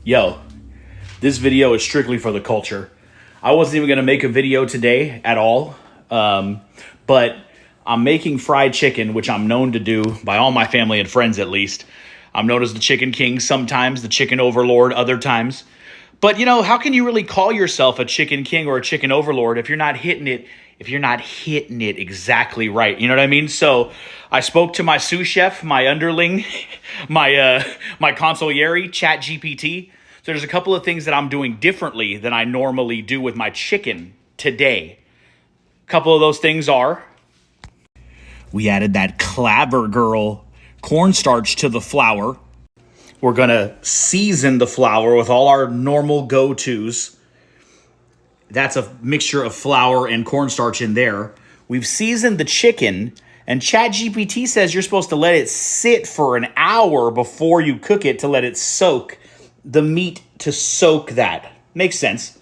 Yo, this video is strictly for the culture. I wasn't even going to make a video today at all, but I'm making fried chicken, which I'm known to do by all my family and friends at least. I'm known as the Chicken King sometimes, the Chicken Overlord other times. But, you know, how can you really call yourself a Chicken King or a Chicken Overlord if you're not hitting it exactly right? You know what I mean? So I spoke to my sous chef, my underling, my consigliere, ChatGPT. So there's a couple of things that I'm doing differently than I normally do with my chicken today. A couple of those things are, we added that Clabber Girl cornstarch to the flour. We're going to season the flour with all our normal go-tos. That's a mixture of flour and cornstarch in there. We've seasoned the chicken, and ChatGPT says you're supposed to let it sit for an hour before you cook it to let it soak. The meat to soak that. Makes sense.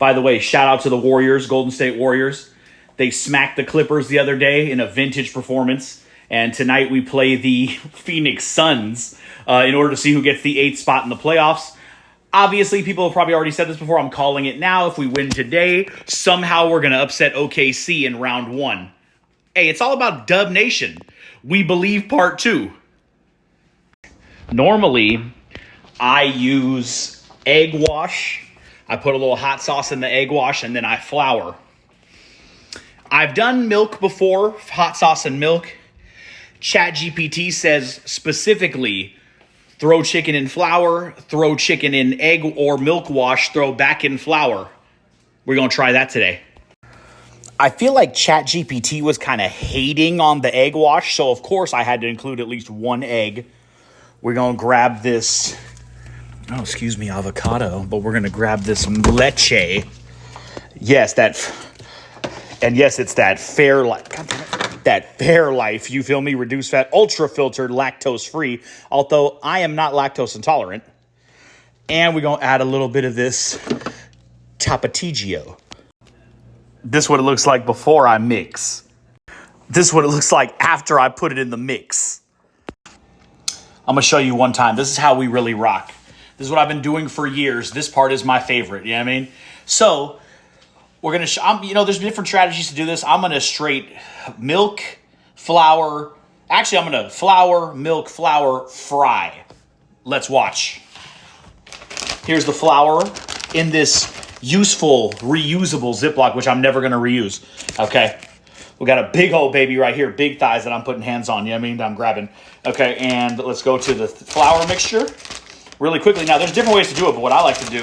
By the way, shout out to the Warriors, Golden State Warriors. They smacked the Clippers the other day in a vintage performance. And tonight we play the Phoenix Suns in order to see who gets the 8th spot in the playoffs. Obviously, people have probably already said this before. I'm calling it now. If we win today, somehow we're going to upset OKC in round 1. Hey, it's all about Dub Nation. We believe part 2. Normally, I use egg wash. I put a little hot sauce in the egg wash, and then I flour. I've done milk before, hot sauce and milk. ChatGPT says specifically, throw chicken in flour, throw chicken in egg or milk wash, throw back in flour. We're going to try that today. I feel like ChatGPT was kind of hating on the egg wash, so of course I had to include at least one egg. We're going to grab this, avocado, but we're going to grab this leche. Yes, it's that Fairlife, you feel me? Reduced fat, ultra filtered, lactose free. Although I am not lactose intolerant. And we're going to add a little bit of this Tapatio. This is what it looks like before I mix. This is what it looks like after I put it in the mix. I'm going to show you one time. This is how we really rock. This is what I've been doing for years. This part is my favorite. You know what I mean? So we're going to, there's different strategies to do this. I'm going to straight milk, flour. Actually, I'm going to flour, milk, flour, fry. Let's watch. Here's the flour in this useful, reusable Ziploc, which I'm never going to reuse. Okay. We got a big old baby right here, big thighs that I'm putting hands on. You know what I mean? I'm grabbing. Okay. And let's go to the flour mixture really quickly. Now, there's different ways to do it, but what I like to do,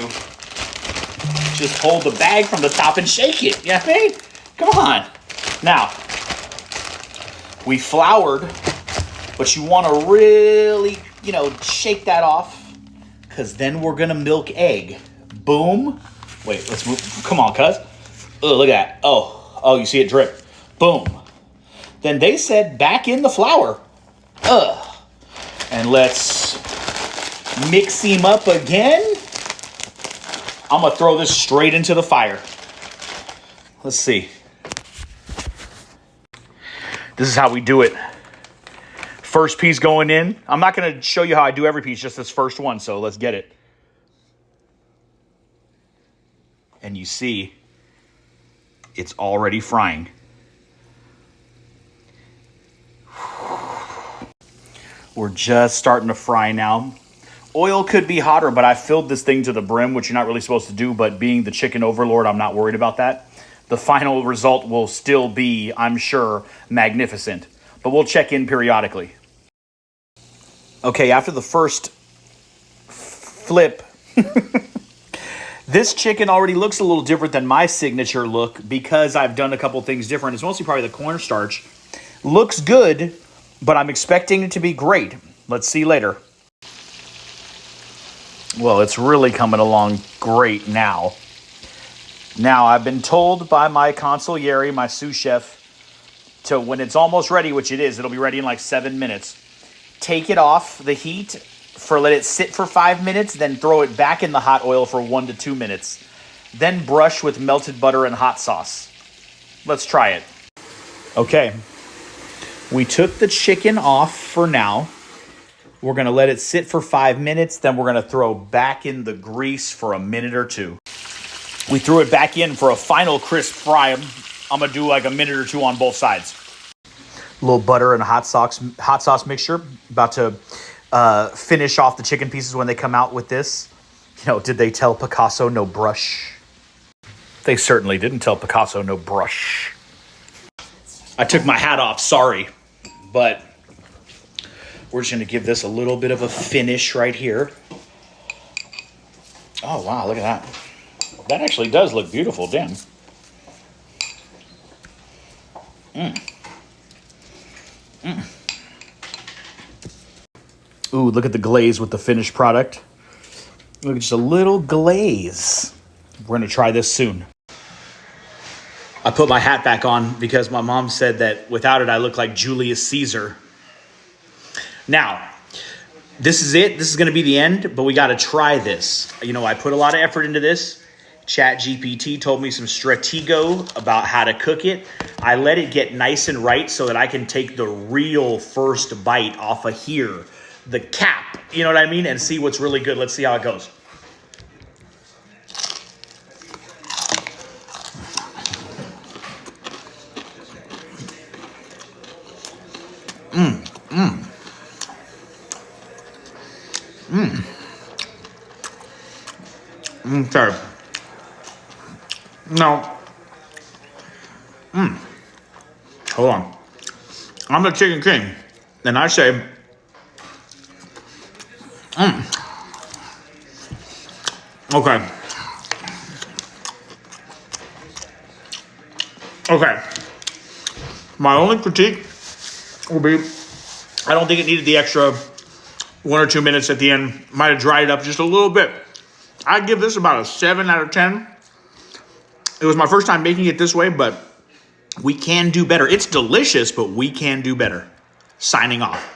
just hold the bag from the top and shake it. You know what I mean? Come on. Now, we floured, but you want to really, shake that off, because then we're going to milk egg. Boom. Wait, let's move. Come on, cuz. Oh, look at that. Oh, you see it drip. Boom. Then they said back in the flour. And let's mix him up again. I'm going to throw this straight into the fire. Let's see. This is how we do it. First piece going in. I'm not going to show you how I do every piece, just this first one. So let's get it. And you see, it's already frying. We're just starting to fry now. Oil could be hotter, but I filled this thing to the brim, which you're not really supposed to do, but being the chicken overlord, I'm not worried about that. The final result will still be, I'm sure, magnificent. But we'll check in periodically. Okay, after the first flip, this chicken already looks a little different than my signature look because I've done a couple things different. It's mostly probably the cornstarch. Looks good, but I'm expecting it to be great. Let's see later. Well, it's really coming along great now. Now, I've been told by my consigliere, my sous chef, to when it's almost ready, which it is, it'll be ready in like 7 minutes, take it off the heat, let it sit for 5 minutes, then throw it back in the hot oil for 1 to 2 minutes. Then brush with melted butter and hot sauce. Let's try it. Okay. We took the chicken off for now. We're going to let it sit for 5 minutes. Then we're going to throw back in the grease for a minute or two. We threw it back in for a final crisp fry. I'm going to do like a minute or two on both sides. A little butter and a hot sauce mixture. About to finish off the chicken pieces when they come out with this. You know, did they tell Picasso no brush? They certainly didn't tell Picasso no brush. I took my hat off, sorry. But we're just going to give this a little bit of a finish right here. Oh, wow, look at that. That actually does look beautiful, damn. Ooh, look at the glaze with the finished product. Look at just a little glaze. We're going to try this soon. I put my hat back on because my mom said that without it, I look like Julius Caesar. Now, this is it. This is going to be the end, but we got to try this. You know, I put a lot of effort into this. ChatGPT told me some stratego about how to cook it. I let it get nice and right so that I can take the real first bite off of here, the cap, you know what I mean, and see what's really good. Let's see how it goes. Okay. Now, hold on. I'm the Chicken King, and I say, okay. Okay. My only critique will be, I don't think it needed the extra 1 or 2 minutes at the end. Might have dried it up just a little bit. I'd give this about a 7 out of 10. It was my first time making it this way, but we can do better. It's delicious, but we can do better. Signing off.